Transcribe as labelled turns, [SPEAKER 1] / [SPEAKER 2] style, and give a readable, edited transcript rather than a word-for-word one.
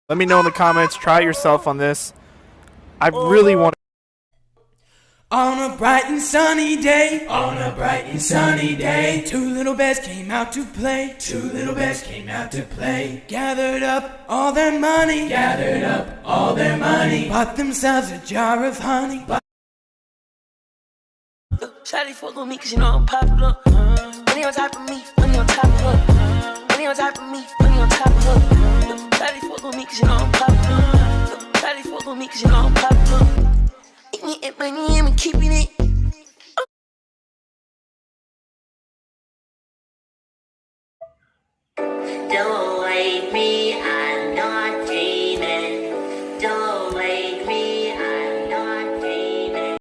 [SPEAKER 1] Let me know in the comments. Try it yourself on this. I really want to.
[SPEAKER 2] On a bright and sunny day, two little bears came out to play. Gathered up all their money, bought themselves a jar of honey.
[SPEAKER 3] Shawty fuck with me cause you know I'm popular. Money on top of me, money on top of her. Money on top of me, money on top of her. Shawty fuck with me cause you know I'm popular. Shawty fuck with me cause you know I'm popular. Eat me and money and me keeping it.